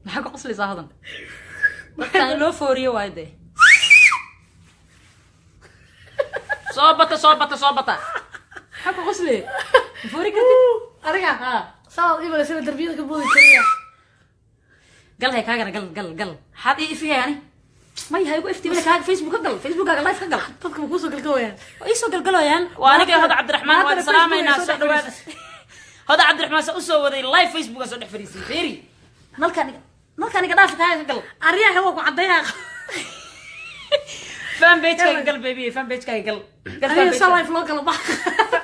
maxaa ku qoslaysaa hadan dadkan loo fooriyo waayde soo bata maxaa ku qoslay foori kartid ariga saa ibada sida darbiyada ka boodi kariya gal hay kaagana gal xad ii fiya yani ما يهاي وقفتي ولا كان فيسبوك قل فيسبوك قل لايف قل dadka ku soo galgooyaan اي سو قلقلويان وانا هذا عبد الرحمن وعلى سلامينا سو دhowaad هذا عبد الرحمن سو soo waday live facebook soo dhex fariisay feeri nalkan iga dhaaf ka gal ariyaha waa ku cadeeyaa fan page ka gal baby fan page ka gal fan page soo live loo kala bax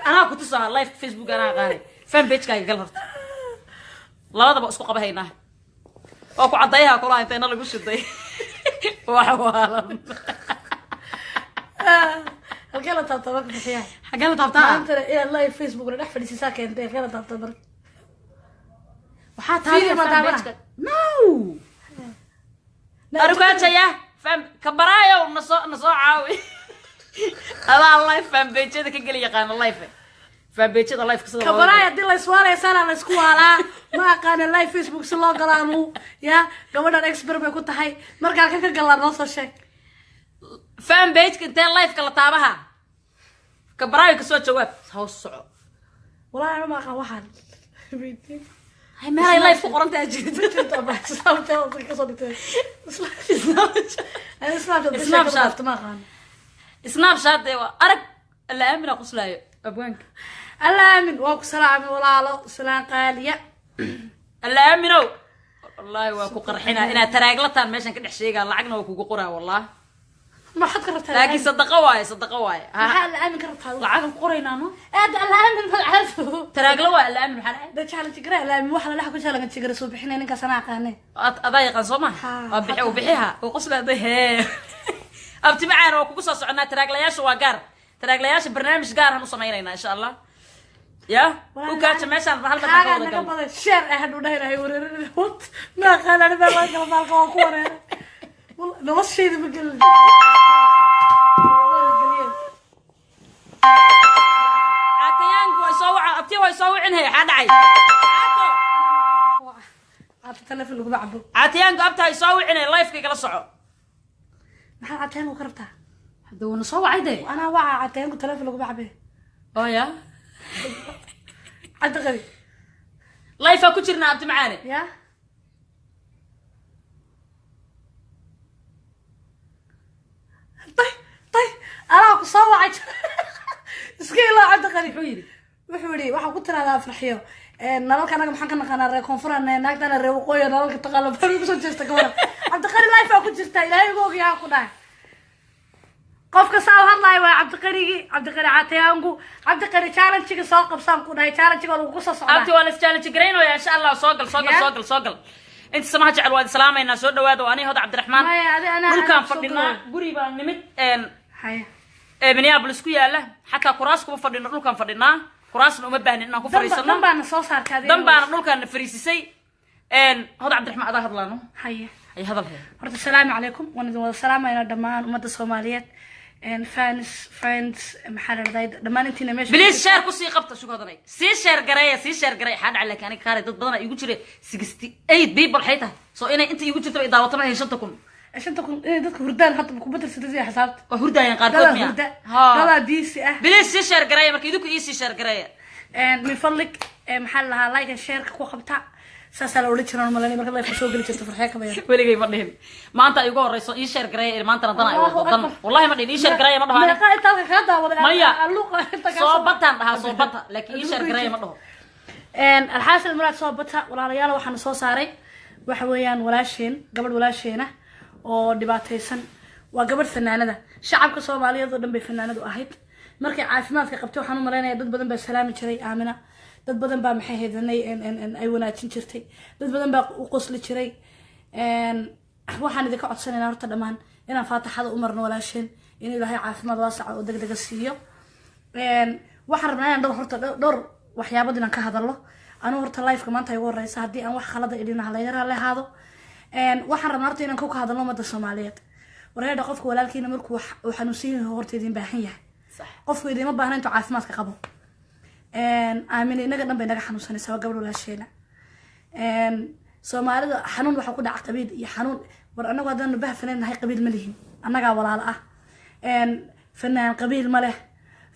ana ku tusaa live facebook ana qaanay fan page ka gal horta labadaba isku qabahaynaa oo ku cadeeyaa kula intayna lagu shiday وحوالم halkee la taabtaa marka bixiyaa xagee la taabtaa maanta ee live facebook la dhex fadhiisaa keentay halkee la taabtaa marka waxaa taabtaa no arugaaja fam kabaraayo nasoo caawi adaa live fan page ka gali yaqaan live fan page live ka soo kabaraayo hadii la iswaaleysan la isku waalaa ma aqaan live facebook si loo galaanu ya gabadhan expert bay ku tahay marka halka ka galaan noo soo sheeg fan page ka inta live kala taabaha kabaraayo ka soo jawaab hoos soco walaa ma aqaan waxaan hay meelay live ku qoranta ajid snapchat arag la amina qoslaayo abwaanka الآمن واكو سلام ولا سلام قالية الآمنو والله واكو قرحنا إنا تراجلتان ماشان كده حشيقة لعقنا واكو قرا والله ما حد قربت لكن صدقوا واي ها الآمن قربت هذا لعقنا قرينا نو هذا الآمن بالعفو تراجلوا الآمن حلا ده شغلة تجري الآمن وحلا لحق شغلة تجري صبح حين إنك سنة قانة أضايق صوما أبيع وبيعها وقصل هذا أبتي معانا واكو قصص عنا تراجلياش وقار تراجلياش برنامج قار هنصمينا إن شاء الله يا وكاتش ماشان هل بدك اقول شير احد ودايره يوري وات ما قال انا ما قال بالك وكوره والله نص شيء بقول عتيان ويسوع ابتي ويسوعنها حدعي عاد التليفون لو بعبو عتيان قبتها يسوعنها لايفكي كلا سوو ما عتيان وقربتها هذو نسوع عيدي انا وعى عتيان التليفون لو بعبه يا عاد غريب لايفا كجرنا ابتي معانا يا طيب انا صوعت اسكي لا عاد غريب وحوري waxa ku tiraada farxiyo nalalka anaga maxaan ka naqaanaa reer koonfurana naagtana reer waqooyi nalalka taqaalo bari ku soo jeesta gabar cabdiqari life ku jirta ilaahay googa yaa ku dhaay qofka soo hadlay waa cabdiqari caatayaangu cabdiqari challenge ga soo qabsan ku dhahay challenge ga lagu soo socdaa abti wala challenge gareyno ya insha Allah soo gal inta samaha jecel waad salaamayna soo dhawaado ani hada cabdiraxmaan dhulkan fadhina guri baan nimid haya Minneapolis ku yaala xataa kuraas kuma fadhino dhulkan fadhina kuraasna uma baahnin inaan ku fariisano dan baan soo saartay dan baan dhulkan fariisisay hada cabdiraxmaan adaa hadlaano haya ay hadalhay horta salaamu calaykum waan idin wada salaamayna dhammaan ummadda Soomaaliyeed fans friends maxaaraday dhammaan intiina meesha please share ku sii qabta shukadanay sii share gareey xad cali kaani kaare dad badan igu jiray 68 people xayta soo inay inta igu jirto idaawatana ay 5 dadka hurdaan hadda ku badarsaday si xisaabta oo hurdayaan qaar kood miya dala diisi please sii share gareey markii idinku ii sii share gareey min fadlik maxal laha like and share ku qabta saasala wali jiraan malani marka live soo gali jirto farxay ka bayaan weligay ma dhihin maanta ay ugu horeyso ii share gareey maanta radana ay wadan wallahi ma dhihin ii share gareey ma dhahaan ma qaay talka ka daawaday maya luqa inta ka soo batan dhaha soo bata laakiin ii share gareey ma dhaho alxaasil maraad soo bata walaalayaal waxaan soo saaray waxa weeyaan gabadh walaasheena oo dhibaataysan waa gabadh fanaanada shacabka Soomaaliyeed oo dhan bay fanaanadu ahayd markay caafimaadka qabtay waxaan u maleynayaa dad badan baa salaami jiray aamina dad badan baa maxay heedanay ay wanaajin jirtay dad badan baa u qosli jiray waxaan idinka codsanaynaa horta dhammaan inaan faataxada u marno walaasheen in Ilaahay caafimaad waasac oo degdeg siiyo waxaan rabnaa inaan dhowr waxyaabo inaan ka hadalno anu horta live-ka maanta ay ugu horeysa haddii aan wax khalada idinaha laga raalehaado waxaan rabnaa horta inaan ka hadalno ummadda Soomaaliyeed wareeda qofka walaalkiina markuu xanuunsan yahay horta idin baahan yahay qofku idin ma baahna intuu caafimaadka qabo aamin inaga dhan bay naga xanuunsanaysaa gabadh walaasheena soomaalida xanuun waxa ku dhaca qabiil iyo xanuun war anagu haddaan bah fanaan nahay qabiil ma lihin annagaa walaalo ah fanaan qabiil ma leh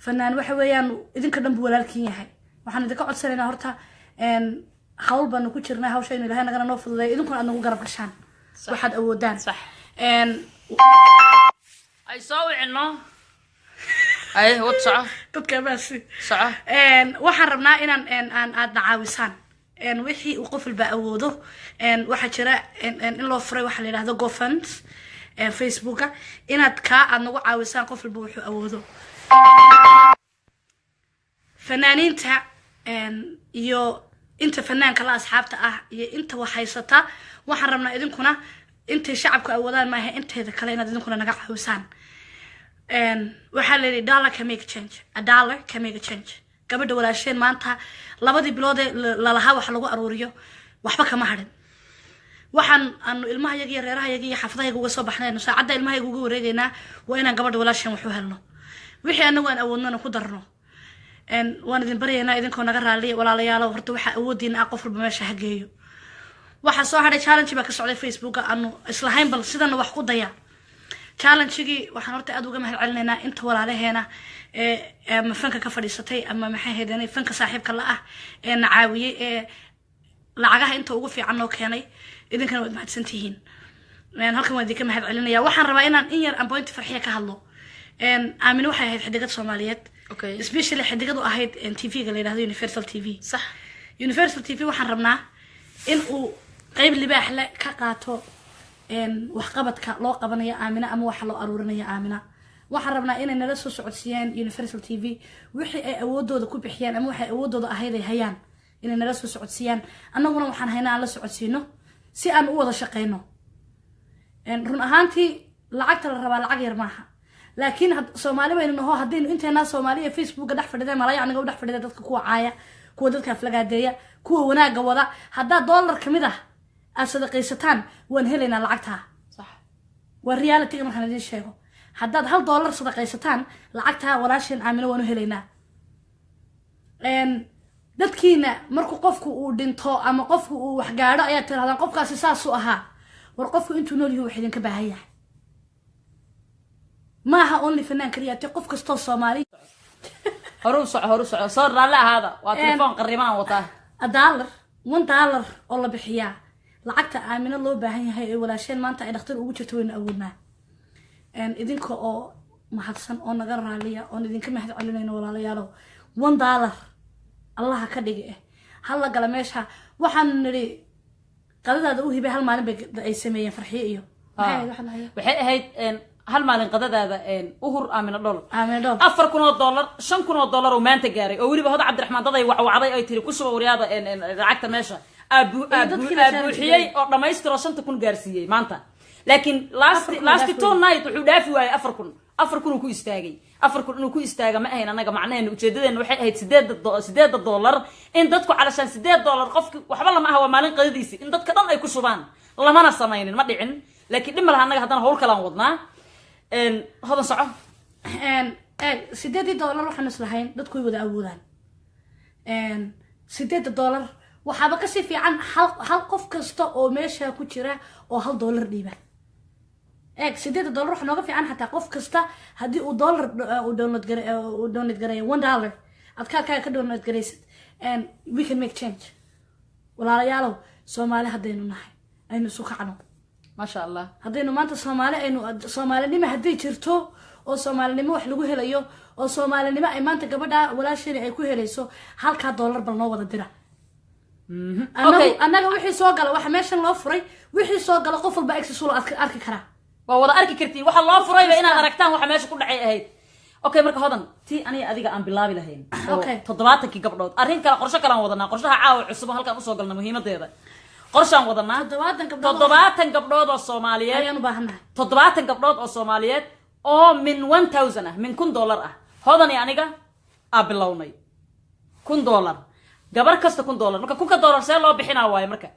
fanaan waxa weeyaan idinka dhan buu walaalkiin yahay waxaan idinka codsanaynaa horta hawl baanu ku jirnaa hawsha inuu ilaahay nagana noo fududeeyo idinkuna aad nagu garab gashaan waxaad awoodaan ay soo wicino ay wad soco dadka baasi soco waxaan rabnaa inaan aadna caawisaan wixii uu qof walba awoodo waxaa jira in loo furay waxa la yidhahdo gofund facebooka inaad aad nagu caawisaan qof walba wuxuu awoodo fanaaniinta iyo inta fanaanka la asxaabta ah iyo inta wax haysata waxaan rabnaa idinkuna intay shacabku awoodaan maaha inteeda kale inaad idinkuna naga caawisaan waxaa la yidhi dollar can make a change a dollar can make a change gabadha walaasheen maanta labadii bilood ee lalahaa wax lagu aruuriyo waxba kama hadhin waxaan aanu ilmahayaga iyo reerahayaga iyo xaafadahayaga uga soo baxnayno saacadda ilmahayaga uga wareegaynaa waa inaan gabadha walaasheen wax u helno wixii anagu aan awoodnona ku darno waan idin baryaynaa idinkoo naga raaliya walaalayaalo horta waxaa awoodiina ah qof walba meesha ha geeyo waxaa soo hadhay challenge baa ka socday facebooka aanu islahayn bal sidana wax ku daya challenge-gii waxaan horta aad uga mahad celinaynaa inta walaalaheena ama fanka ka fadhiisatay ama maxay ahaydeen fanka saaxiibka la ah ee na caawiyey ee lacagaha inta ugu fiican noo keenay idinkana waad mahadsan tihiin halkan waan idinka mahad celinaya waxaan rabaa inaan in yar ambointi farxiya ka hadlo aamine waxay ahayd xidigad soomaaliyeed especially xidigadu ahayd tv-ga la yidhahdo universal tv صح universal tv waxaan rabnaa in uu qeyb libaax le ka qaato waxqabadka loo qabanayo aamina ama waxa loo aruurinayo aamina waxaan rabnaa inay nala soo socodsiiyaan universal tv wixii ay awoodooda ku bixiyaan ama waxay awoodooda ahayd ay hayaan inay nala soo socodsiiyaan annaguna waxaan haynaa aan la socodsiino si aan u wada shaqeyno run ahaantii lacagta la rabaa lacag yar maaha laakiin soomaali baynu naho haddaynu inteenaa soomaaliya facebooka dhex fadhida malaya aniga u dhex fadhida dadka kuwa caaya kuwa dadka aflagaadeeya kuwa wanaaga wada haddaa dollar kamid ah aad sadaqaysataan waan helaynaa lacagtaa صح waa realityga markaan idiin sheego haddaad $1 sadaqaysataan lacagtaa walaasheen aamino waanu helaynaa dadkiina markuu qofku uu dhinto ama qofku uu wax gaadho ayaad tirahdaan qofkaasi saasuu ahaa war qofku intuu nool yahay wax idinka baahan yahay maaha only fanaan kaliya te qof kastoo soomaali هروب صار لا هذا وتليفون قريبان وطاه $1 oo la bixiyaa lacagta aamino loo baahan yahay ee walaasheen maanta ay dhakhtar ugu jirto wayna awoodnaa idinka oo mahadsan oo naga raaliya oo idinka mahad celinayno walaalayaalo $1 allaha ka dhige hal la gala meesha waxaan niri qadadaada u hibay hal maalin bay ay sameeyeen farxiyo iyo waxay ahayd hal maalin qadadaada uhur aamina dhol $4,000 $5,000 oo maanta gaaray oo waliba hada cabdiraxmaan daday wacwacday ay tiri ku soo wariyaada lacagta meesha abuuxiyay oo dhamaystiro 5,000 gaarsiiyay maanta laakiin last two night wuxuu dhaafi waayay 4,000 uu ku istaagay 4,000 inuu ku istaaga ma ahayn anaga macnaheedu ujeedadeena waxay ahayd $8 in dadku calashan $8 qofki waxba lama aha waa maalin qadadiisi in dadka dhan ay ku shubaan lamana samaynin ma dhicin laakiin dhib malaha anaga haddana hawl kalaan wadnaa هذا صعب $8 waxaan islahayn dadku way wada awoodaan $8 waxaaba ka si fiican hal qof kasta oo meesha ku jira oo $1 dhiiba $8 waxa nooga fiican xataa qof kasta haddii uu dollar u download gareeyo $1 aad ka download garaysid we can make change walaalayaalow soomaali haddaynu nahay aynu isu kacno ما شاء الله هذين ما أنت صومالي نما هدي جرتو أو صومالي نما وحلو هلايو أو صومالي نما إيمان تقبضها ولا شيء يكون هلايسو $1 بالنوع ذا درا أنا وحي سوق على واحد ماشي الله فري وحي سوق على قفل بأكسسول أرك كرا ووضع أرك كرتي واحد الله فري بين أركتان واحد ماشي كل عي هيد أوكي مركب هذا تي أنا أذيك أم بالله بلهين أوكي تضبطك قبضات أرين كلا قرشة كلام وضعنا قرشها عاو عصبها هل كان سوق لنا مهمة هذا قرشان وضعنا تضباطن قبضات الصوماليات أيانو باهنا تضباطن قبضات الصوماليات أو من $1,000 من $1 هذا يعني كا أبلوني $1 قبر كست $1 مركا كوكا $1 سير لو بحنا واي مركا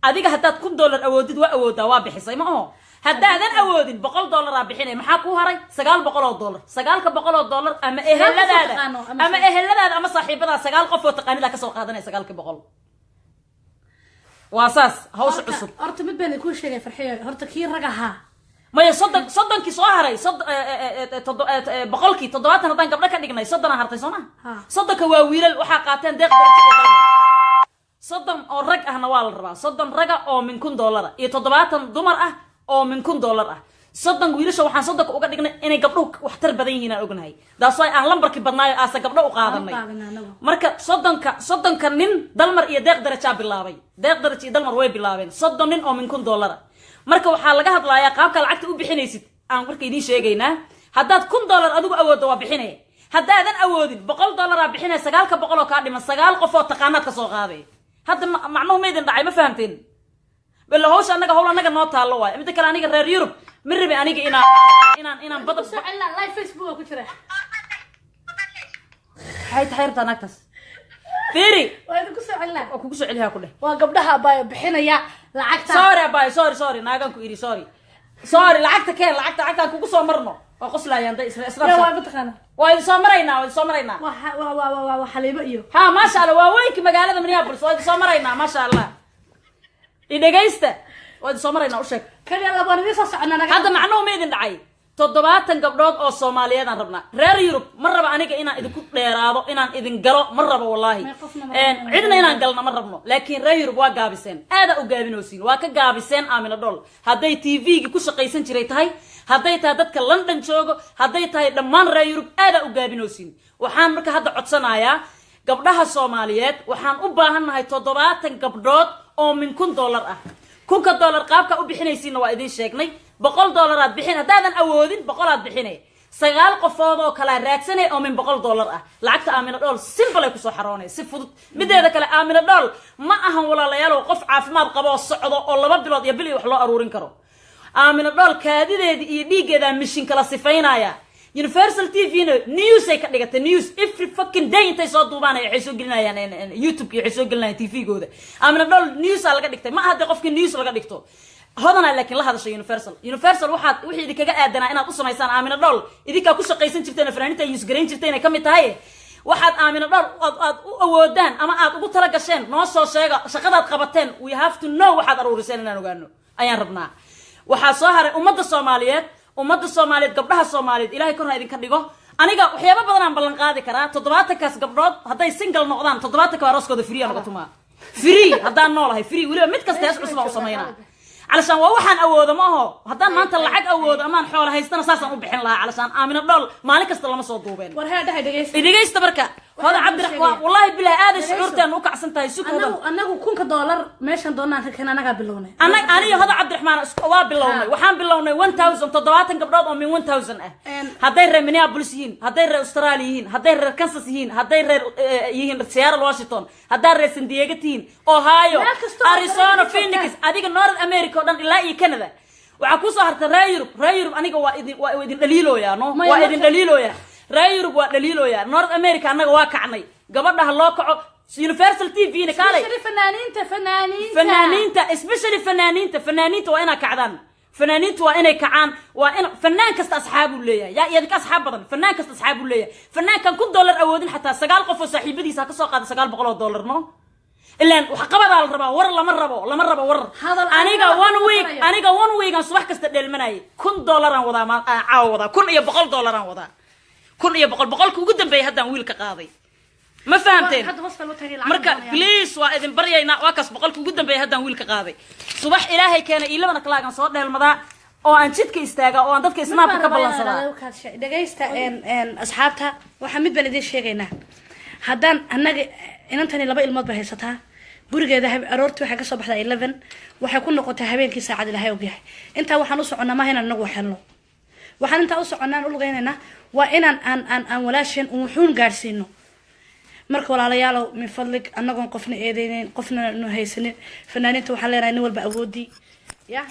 أديك حتى $1 أودد وأود وابحي صي ما هو هدا هذا أودد $100 بحنا محاكو هراي $100 $100 أما إيه هذا أما إيه هذا أما صاحبنا $100 قف وتقاني لك سوق هذا $100 واساس هوش عصب horta mid baan ku sheegay farxiyo horta kii rag ahaa ما يصدق صدقكي سو هري بقولكي تضواتنا هدان قبل ka dhignay صدنا hartay soo ma صدق waa wiilal waxa qaateen deeq darajada صدم oo rag ahna waa la rabaa صدم raga oo min $1,000 iyo 70 dumar ah oo min $1,000 ah صدق wiilasha waxaan صدق uga dhignay inay gabdhuhu wax tar badan yihiin aan ognahay daas ay aan lambarkii badnaayo aasa gabdho u qaadanay marka صدنka nin dalmar iyo deeq daraja bilaabay deeq daraja dalmar way bilaabeen 30 nin oo min $1,000 marka waxaa laga hadlayaa qaabka lacagta u bixinaysid aan marka idin sheegaynaa haddaad $1,000 adigu awoodo waa bixinay haddaadan awoodin $100 aa bixinay 900 oo ka dhiman 9 qof oo taqaanaad ka soo qaaday hadda macnuhu ma idin dhacay ma fahamteen bal hawsha anaga hawl anaga noo taalo waay mid kale aniga reer Yurub min rabi aniga inaan badab live Facebook ku jira hay taxirta nagtas fiiri waa idin ku soo celnaa oo kugu soo celiyaa ku dheh waa gabdhaha baa bixinaya lacagta sorry naagan ku iri sorry lacagta kugu soo marno oo qoslayaan day isla waa mataqaana waa soo maraynaa waa xaliimo iyo ha ma sha Allah waa weynki magaalada Minneapolis waa soo maraynaa ma sha Allah idagaysta waa soo maraynaa u sheeg kaliya labaan soo soconaa hadda macnuhu ma idin dhacay 70 gabdhood oo Soomaaliyeed aan rabnaa reer Yurub ma raba aniga inaan idinku dheeraado inaan idin galo ma rabo wallahi cidna inaan galna ma rabno laakiin reer Yurub waa gaabiseen aad u gaabinoosiin waa ka gaabiseen Aamina Dhol hadday TV-gi ku shaqaysan jiray tahay hadday tahay dadka London joogo hadday tahay dhammaan reer Yurub aad u gaabinoosiin waxaan marka hadda codsanayaa gabdhaha Soomaaliyeed waxaan u baahanahay 70 gabdhood oo min $1,000 ah $1,000 qaabka u bixinaysiina waa idin sheegnay $100 aad bixin hadaadan awoodin 100 aad bixinay 9 qofood oo kala raagsanay oo min $100 ah lacagta Aamina Dhol simple ay ku soo xaroonay si fudud mideeda kale Aamina Dhol ma ahan walaalayaal qof caafimaad qabo oo socdo oo 2 bilood iyo bil wax loo aruurin karo Aamina Dhol kaadideedii iyo dhiigeeda mishin kala sifaynaya Universal TV news ay ka dhigatay news every fucking day intay soo duubaan ay soo gelinayaan YouTube iyo soo gelinayaan TV-gooda Aamina Dhol news laga dhigtay ma aha qofkii news laga dhigto hodana laakiin la hadashay Universal waxaad wixii idinkaga aadanaa inaad u samaysaan Aamina Dhol idinka ku shaqaysan jirteen fanaaniinta use gareyn jirteen ka mid tahay waxaad Aamina Dhol aad u awoodaan ama aad ugu tala gasheen noo soo sheega shaqadaad qabateen we have to know waxaad aruuriseen inaan ogaano ayaan rabnaa waxa soo haray ummadda Soomaaliyeed gabdhaha Soomaaliyeed Ilaahay kor ha idinka dhigo aniga waxyaabo badan aan ballan qaadi karaa 70 kaas gabdhood hadday single noqdaan 70 ka arooskooda free aan uga tumaa free haddaan noolahay free waliba mid kasta hees cusub u sameynaa علشان waxaan awoodo ma aho hadaan maanta lacag awoodo amaan xoolo haystana saasan u bixin lahaa علشان Aamina Dhol maalin kasta lama soo duubeen war haa dhageysta marka hada Cabdiraxmaan wallahi billahi aad shuurtaan u kacsan tahay sukada anagu $1,000 meeshan doonaan kan anaga bilownay aniga hada Cabdiraxmaan waa bilownay waxaan bilownay 1070 gabdhood oo min 1000 ah haday reer Minneapolis yihiin haday reer Australia yihiin haday reer Kansas yihiin haday reer yihiin Seattle Washington haday reer San Diego yihiin Ohio Arizona Phoenix adiga North America dan ilaa iyo Canada waxa ku soo hartay reer Yurub aniga waa idin dhaliilooyaa no waa idin dhaliilooyaa reer Yurub waa dhaliilooyaa North America anaga waa kacnay gabadha loo kaco Universal TV ina kaalay fanaaniinta especially fanaaniinta waa ina kacdaan fanaaniintu waa inay kacaan waa in fanaan kasta asxaabu leeyahay yaa idinka asxaab badan fanaan kasta asxaabu leeyahay fanaankan $1,000 awoodin xataa 9 qof oo saaxiibadiisa ka soo qaada $900 no ilaan wax qabada la rabaa war lama rabo war aniga one week aan subax kasta dheelmanay $1,000 aan wadaa ma caawada $1,100 aan wadaa $1,100 ugu dambeeyay hadaan wiil ka qaaday ma fahamteen marka please waa idin baryayna waa kas $100 ugu dambeeyay hadaan wiil ka qaaday subax ilaahay keena ilabana kalaagan soo dheelmadaa oo aan jidka istaaga oo aan dadka isnaabka ka balansadaa dhageysta asxaabta waxa mid baan idin sheegaynaa haddaan annaga inantani 2 ilmood bay haysataa gurigeeda aroortii waxay ka soo baxdaa 11 waxay ku noqotay habeenkii saacad Ilaahay og yahay inta waxaan u soconaa ma haynan anagu waxelno waxaan inta u soconaan u lugeynayna waa inaan aan walaasheen u wuxuun gaarsiino marka walaalayaal min fadlig anagoon qofna eedeyneen qofna nu haysanin fanaaniinta waxa leeyahay nin walba awoodii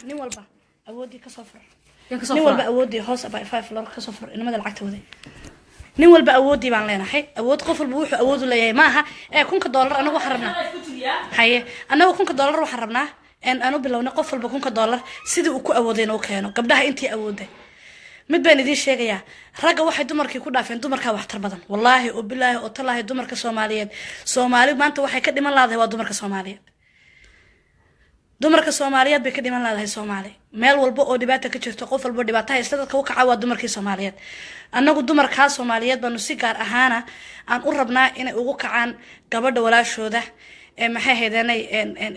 nin walba awoodii ka soo fur nin walba awoodii hoos aba 5 lor ka soo fur inamada lacagta waday nin walba awoodii baan leenahay awood qof walba wuxuu awood u leeyahay maaha $1,000 anagu waxaan rabnaa haye anagu $1,000 waxaan rabnaa aanu bilowna qof walba $1,000 sidii uu ku awoodeen oo keeno gabdhaha intii awooday mid baan idin sheegayaa ragga waxay dumarkii ku dhaafeen dumarka wax tar badan wallahi oo billahi oo talaahi dumarka Soomaaliyeed Soomaali maanta waxay ka dhiman laadahay waa dumarka Soomaaliyeed dumarka Soomaaliyeed bay ka dhiman laadahay Soomaali meel walba oo dhibaato ka jirto qof walba dhibaato haysta dadka u kacay waa dumarkii Soomaaliyeed annagu dumarka Soomaaliyeed baanu si gaar ahaana aan u rabnaa inay ugu kacaan gabadha walaashooda maxay heedanay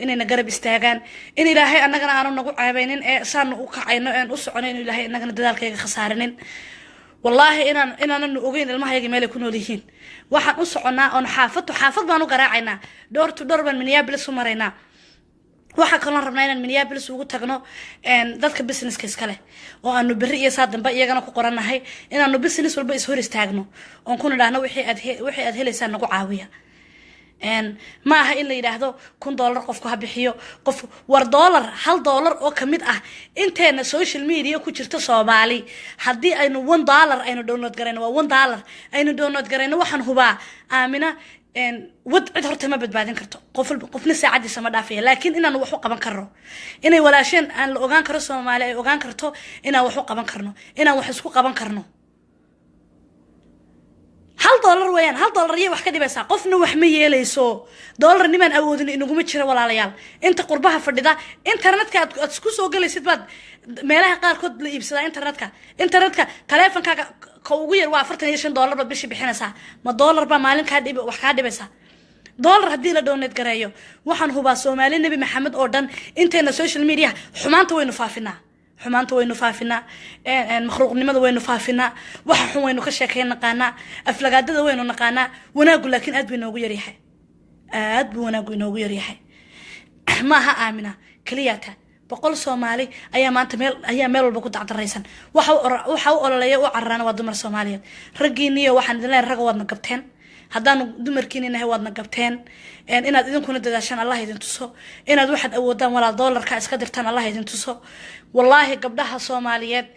inayna garab istaagaan in ilaahay annagana aanu nagu caabaynin saan u kacayno u soconayno ilaahay annagana dadaalkayga khasaarinin wallahi inaan ogeyn ilmahayga meel ay ku nool yihiin waxaan u soconaa oo xaafad baan u garaacaynaa door to door baan Minneapolis u maraynaa waxa kale rabnaa inaan Minneapolis ugu tagno dadka businesska iska leh oo aanu berri iyo saadamba iyagana ku qoranahay inaanu business walba is hor istaagno oo ku nidhaahno wixii aad helaysaan nagu caawiya ma aha in la yiraahdo $1 qofku ha bixiyo qof war $1 oo kamid ah inteena social media ku jirta Soomaali hadii aynu $1 aynu download gareyno waa $1 aynu download gareyno waxaan hubaa aamina wad cid horta ma badbaadin karto qofna saacadiisa ma dhaafiyo laakiin inaanu wax u qaban karno inay walaasheen aan la ogaan karo Soomaali ay ogaan karto inaan wax u qaban karno inaan wax isku qaban karno $1 weeyaan $1 iyo wax ka dhibaysa qofna wax ma yeelayso dollar niman awoodin inaguma jiro walaalayaal inta qurbaha fadhida internetka aad isku soo galaysid baad meelaha qaar kood la iibsada internetka taleefankaaga ka ugu yar waa $45 baad bishii bixinaysaa ma dollar ba maalin ka dhib wax ka dhibaysa dollar hadii la donate gareeyo waxaan hubaa Soomaali Nabi Maxamed oo dhan inteena social media xumaanta waynu faafinaa makhluuqnimada waynu faafinaa waxa xun waynu ka sheekeen naqaana aflagaadada waynu naqaana wanaagu laakiin aad buu inoogu yaryahay maaha aamina kaliyata boqol Soomaali ayaa maanta meel walba ku dacdaraysan waxa u ololeeyo u carrana waa dumar Soomaaliyeed raggiiniyo waxaan idin leeyahay rag wadna gabteen haddaan dumarkiininahay waadna gabteen inaad idinkuna dadaashaan Allah idin tuso inaad waxaad awoodaan walaal $1 iska dirtaan Allah idin tuso wallahi gabdhaha Soomaaliyeed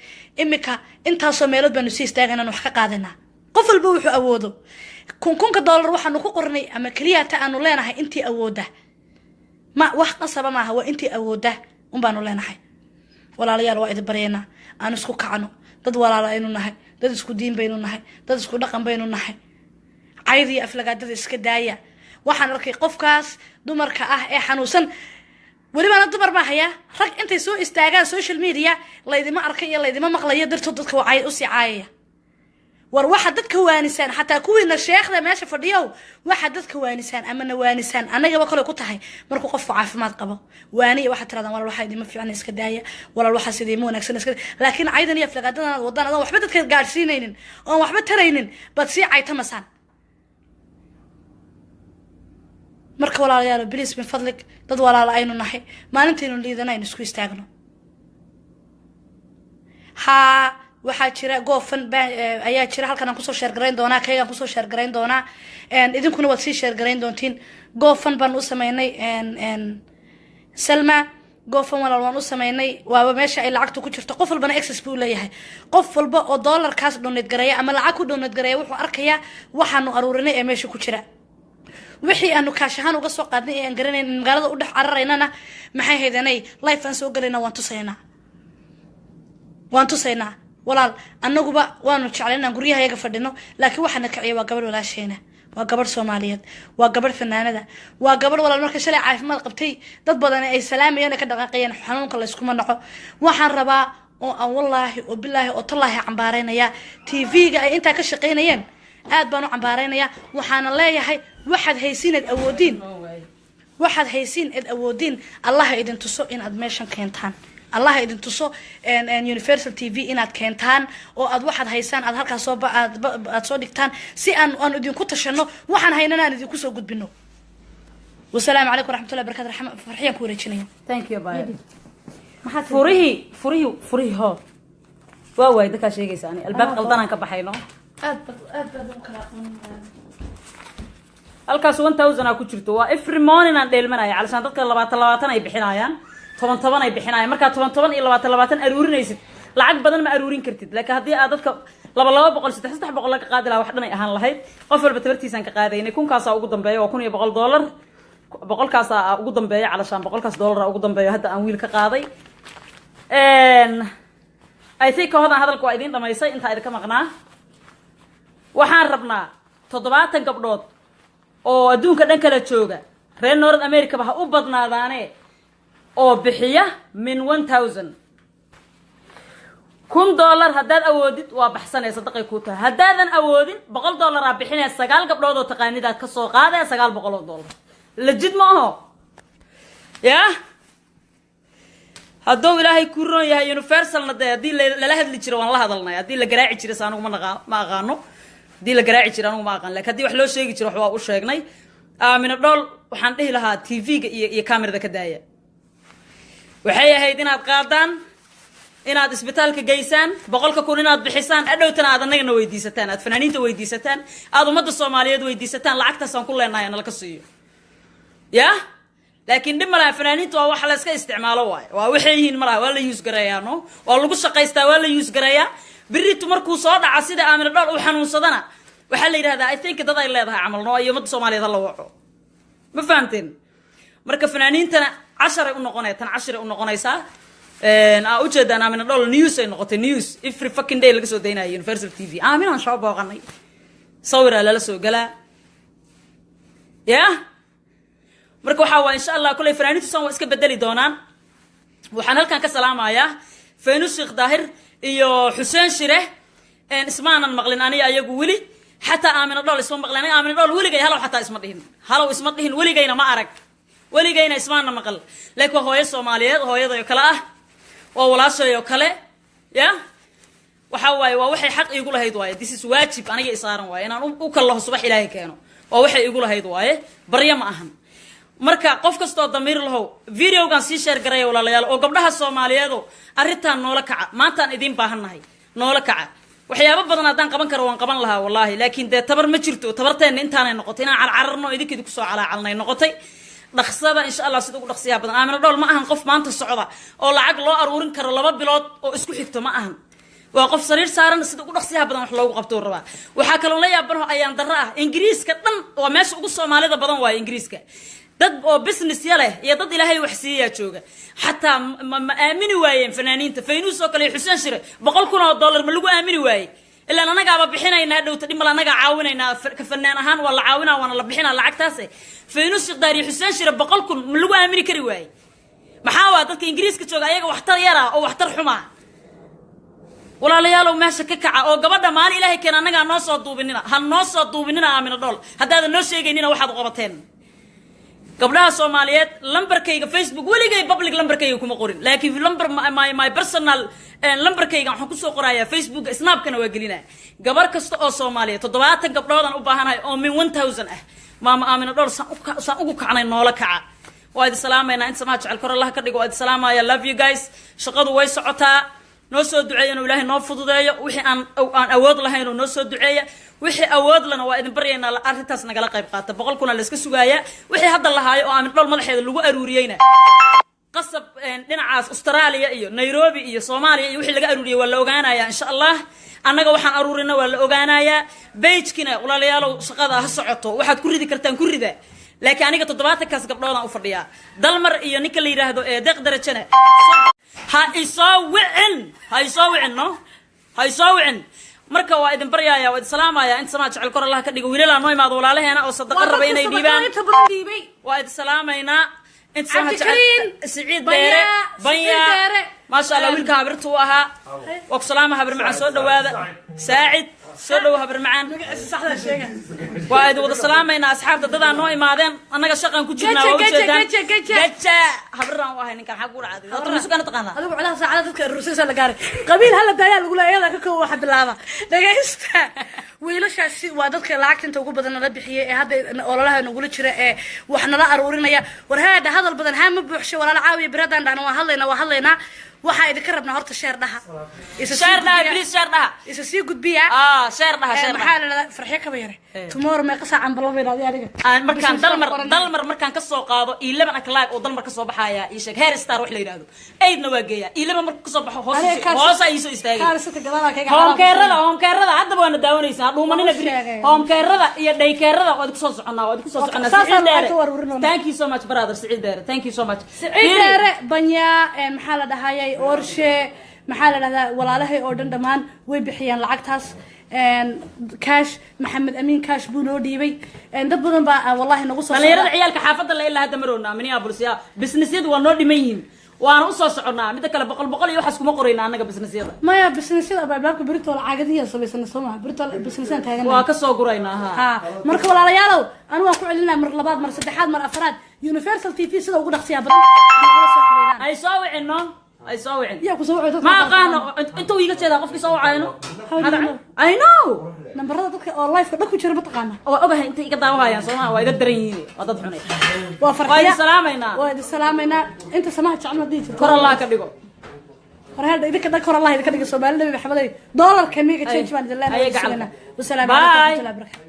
imika intaasoo meelood baanu sii istaaganaa wax ka qaadanaa qof walba wuxuu awoodo $1,000 waxaanu ku qornay ama kaliyata aanu leenahay intii awooda ma wax qasaba maaha waa intii awooda baanu leenahay walaalayaal waa idin bareena aan isku kacano dad walaalo aynu nahay dad isku diin baynu nahay dad isku dhaqan baynu nahay عيدي أفلقادة إسكدايا وحن ركي قفكاس دمر كأه حنوسن ولي ما ندمر ما هي رك أنت سو استاجا سوشيال ميديا الله يدي ما أركي الله يدي ما مقلا يقدر تضدك وعي أسي عاية وروحد دتك وانسان حتى كوين الشيخ ذا ماشي فرديو واحد دتك وانسان أما نوانسان أنا جا بقول كنت هاي مركو قف عارف ما تقبل واني واحد ترى ولا الواحد ما في عن إسكدايا ولا الواحد سيديمون أكسن لكن عيدا يا أفلقادة وضنا وحبتك قارسينين أو وحبت ترينين بتصير عيتها مسان marka walaalayaal please min fadlik dad walaal aynu nahay maalinteenu liidanaynu isku istaagno waxa jira goofan ayaa jira halkan aan ku soo share gareyn doonaa kayga ku soo share gareyn doonaa idinkuna waad sii share gareyn doontiin goofan baan u sameynay Salma goofan walaal waan u sameynay waaba meesha ay lacagtu ku jirto qof walbana access buu leeyahay qof walba oo $1 kaas donate gareeya ama lacag ku donate gareeya wuxuu arkayaa waxaanu aruurinay ee meesha ku jira wixii aanu kaashahan uga soo qaadnay ee aan garanayn magaalada u dhex cararaynana maxay heedanay life aan soo galayna waan tusaynaa walaal annaguba waanu jeclaynaa guryahayaga fadhino laakiin waxaana kiciyo waa gabadh walaasheena waa gabadh Soomaaliyeed waa gabadh fanaanada waa gabadh walaal marka shalay caafimaad qabtay dad badan ay salaamayeen ka dhaqaaqayeen xanuunka la isku naco waxaan rabaa oo aan wallahi oo billahi oo tallaahi cambaaraynaya TV-ga ay inta ka shaqeynayeen aad baan u cambaaraynaya waxaana leeyahay waxaad haysiin awoodin Allah idin tuso in aad meeshan keentaan Allah idin tuso Universal TV inaad keentaan oo aad waxaad haysaan aad halkaas soo aad soo dhigtaan si aan idin ku tashano waxaan haynana aan idin ku soo gudbino wassalaamu calaykum waraxmatullaahi wabarakaatuh farxiyan ku wareejinayo thank you bye maxaad furihi ho waa way dadka sheegaysan albaab qaldan aan ka baxayno aad u kala halkaas 1000 ku jirto waa every morning aan dheelmanayo calasaan dadka 20 ay bixinayaan 10 ay bixinayaan marka 10 iyo 20 aruurinaysid lacag badan ma aruurin kartid laakiin hadii aad dadka 200 300 laga qaadi lahaa wax dhan ay ahaan lahayd qof walba tabartiisan ka qaadaynay kunkaas ugu dambeeyo $1,100 boqolkaas ugu dambeeyo calasaan $100 ugu dambeeyo hadda aan wiil ka qaaday I think hadalku waa idin dhamaysay inta idinka maqnaa waxaan rabnaa 70 gabdhood oo adduunka dhan kala jooga reer North America waxa u badnaadaane oo bixiya min 1000 $1 haddaad awoodid waa baxsanay sadaqay ku tahay haddaadan awoodin $100 aa bixinay 9 gabdhood oo taqaanidaad ka soo qaaday $900 lajid ma aho ya hadduu ilaahay ku roon yahay universalna dee haddii lala hadli jiro waan la hadalnay haddii la garaaci jiro saanugu ma aqaano haddii la garaaci jiro anugu ma aqaan laakiin haddii wax loo sheegi jiro wax waa u sheegnay aamina dhool waxaan dhihi lahaa tv-ga iyo kamerada ka daaya waxay ahayd inaad qaadaan inaad isbitaalka geysaan 100,000 inaad bixisaan adhowtana aad anagana weydiisataan aad fanaaniinta weydiisataan aad ummadda Soomaaliyeed weydiisataan lacagtaasaan ku leenahay nala ka siiyo ya laakiin dhib malaha fanaaniintu waa wax la iska isticmaalo waa waxay yihiin malaha waa la use gareeyaano waa lagu shaqaystaa waa la use gareeyaa biritu markuu soo dhaca sida aamina dhool u xanuunsadana waxa la yiraahdaa I think dad ay leedahay camal noo iyo ummadda Soomaaliyeed la waco ma fahanteen marka fanaaniintana 10 u noqonayaan 10 u noqonaysaa u jeedaan aamina dhool news ay noqotay news every fucking day laga soo daynayo Universal TV aamina aan soo booqanay sawir la soo galaa ya marka waxa waa insha Allah kulay fanaaniintu san waa iska bedeli doonaan waxaan halkan ka salaamayaa Faynuus Sheekh Daahir iyo Xuseen Shire ismaanan maqlin aniga ayagu wili حتى آمن الله اسمه مقلنا آمن الله ولقي هلا حتى اسمه دهين هلا اسمه دهين ولقينا ما أرك ولقينا اسمنا مقل لكن هو الصومالية هو يضيع يكله وولاش يكله يا وحواي ووحي حق يقول هاي دواي this is واجب أنا جي إصرار واي أنا أكله صباح إلهي كانوا ووحي يقول هاي دواي بريا ما أهم marka qof kasto damir lahow video gan si share garay walaalayaal oo gabdhaha Soomaaliyeed arintan noola kaca maanta idin baahanahay noola kaca waxyaabo badan hadaan qaban karo waan qaban lahaa wallahi laakiin de tabar ma jirto tabarteen intaanay noqotay inaan carcarno idinkeedu ku soo calaalnay noqotay dhaqsada insha Allah sida ugu dhaqsiya badan aamina dhool ma ahan qof maanta socda oo lacag loo aruurin karo 2 bilood oo isku xigto ma ahan waa qof sariir saaran sida ugu dhaqsiya badan wax loogu qabto rabaa waxa kale oo la yaabano ayaan darro ah Ingiriiska dhan waa meesha ugu Soomaalida badan waa Ingiriiska dad oo business yale iyo dad ilaahay wax siiya jooga hatta ma aamini waayeen fanaaniinta Faynuus oo kale Xuseen Shire $100,000 ma lagu aamini waayay illa anaga ba bixinayna dhowta dhimala anaga caawinayna ka fanaan ahaan waa la caawinaa waana la bixinaa lacagtaas Faynuus Shire Xuseen Shire $100,000 ma lagu aamini kari waayay maxaa waa dadka Ingiriiska jooga ayaga wax tar yara oo wax tar xuma walaalayaal meesha ka kaca oo gabadha maal ilaahay keen anaga noo soo duubinina ha noo soo duubinina aamina dhool hadaad noo sheegaynina waxaad qabateen gabdhaha Soomaaliyeed lambarkayga Facebook waligay public lambarkayga kuma qorin laakiin lambar my personal lambarkayga waxaan ku soo qorayaa Facebook snapkana waa gelinaa gabar kasta oo Soomaaliyeed 70 gabdhoodan u baahanahay oo min 1000 ah maama aamina dhool saan ugu kacnay noola kaca waa idin salaamayna inta ma jecel kor Allah ka dhigo waa idin salaamaya love you guys shaqadu way socotaa noo soo duceeyo inuu Ilaahay noo fududeeyo wixii aan awood lahayn oo noo soo duceeyo wixii awood lana waa idin baryaynaa arrintaas nagala qayb qaata 100,000 la iska sugaaya wixii hadda la haayo oo aamin dhool madaxeeda lagu aruuriyayna qasab dhinacaas Australia iyo Nairobi iyo Soomaaliya iyo wixii laga aruuriyay waa la ogaanayaa insha Allah annaga waxaan aruurina waa la ogaanayaa page-kina walaalayaal shaqada ha socoto waxaad ku ridi kartaan ku rida laakiin aniga 70 kaas gabdhoodaan u fadhiyaa dalmar iyo ninka la yiraahdo deeq darajana ha isoo wicin marka waa idin baryaaya waa idin salaamaya inta sama jecel kor Allah ka dhigo wiilal aan noo imaado walaalaheena oo sadaqa raba inay dhiibaan waa idin salaamayna inta sama jecel Saciid Deere banya ma sha Allah wiilka habartu ahaa waa ku salaama habar macaan soo dhawaada Saacid soo dhaw habar macaan saxda sheega waa idin wada salaamayna asxaabta dadaan noo imaadeen annaga shaqan ku jirnaa waa u jeedaan gaja habaraan waa ninkan xaq u dhacday hadda musuq ana taqaana adigu culaha saacada dadka ruusiisa la gaaray qabiil hal daaya lagu leeyahay ka koob waxa bilaaba dhageysta wiilashaasi waa dadka lacagta ugu badan la bixiyay ee hadda ololaha nagu jira ee wax nala aruurinaya war hada hadal badan ha ma buuxsho walaal caawiye biradan dhana waa hadlayna waxa idinka rabnaa horta sheer dhaha please sheer dhaha isa sii gudbiya sheer dhaha maxaa la farxiyo ka bayre tomorrow ma qasa aan ballan weynaa adiga markaan dalmar markaan ka soo qaado 11 o'clock oo dalmar ka soo baxaya ii sheeg hair star wax la yiraahdo aydna waa geeya 11 markuu ka soo baxo hoos ay soo istaagay hoomkeerada hadda waana daawanaysaa dhuumanina hoomkeerada iyo dhaykeerada waad ku soo soconaa thank you so much brother Saciid Deere thank you so much Saciid Deere banya maxaa la dhahay orshe maxaa la dhadaa walaalahay oo dhan dhamaan way bixiyaan lacagtaas كاش محمد امين كاش بونو ديبي dad badan baa wallahi nagu soo dhalinyarada ciyaalka xaafadda la ilaa hadda maroona Minneapolis ya businessyadu waa noo dhimayin waana u soo soconaa mid kale boqol iyo waxaas kuma qorayna anaga businessyada maya businessyada baabka berito la caagadiya sabaysan Soomaa berito businessan taagan waa ka soo guraynaa ha marka walaalayaalow anu waan ku celinaa mar labaad mar saddexaad mar afraad Universal TV sida ugu dhaqsiya badan ay soo wicino ay soo wicin yaa ku soo wicin ma qaano inta uu iga jeedaa qofkii soo wacayno I know nambarada dadka oo live ka dhaq ku jira ma taqaana oo ogahay inta iga daawayaan Soomaa waa iga daran yihiin waa dad xunay waa farxiya waa salaamayna inta samaha jacno diijir kor Allah ka dhigo هذا إذا كذا كور الله إذا كذا سوبر لنا بحمله دولار كمية تشينج بان الله والسلام عليكم ورحمة الله وبركاته.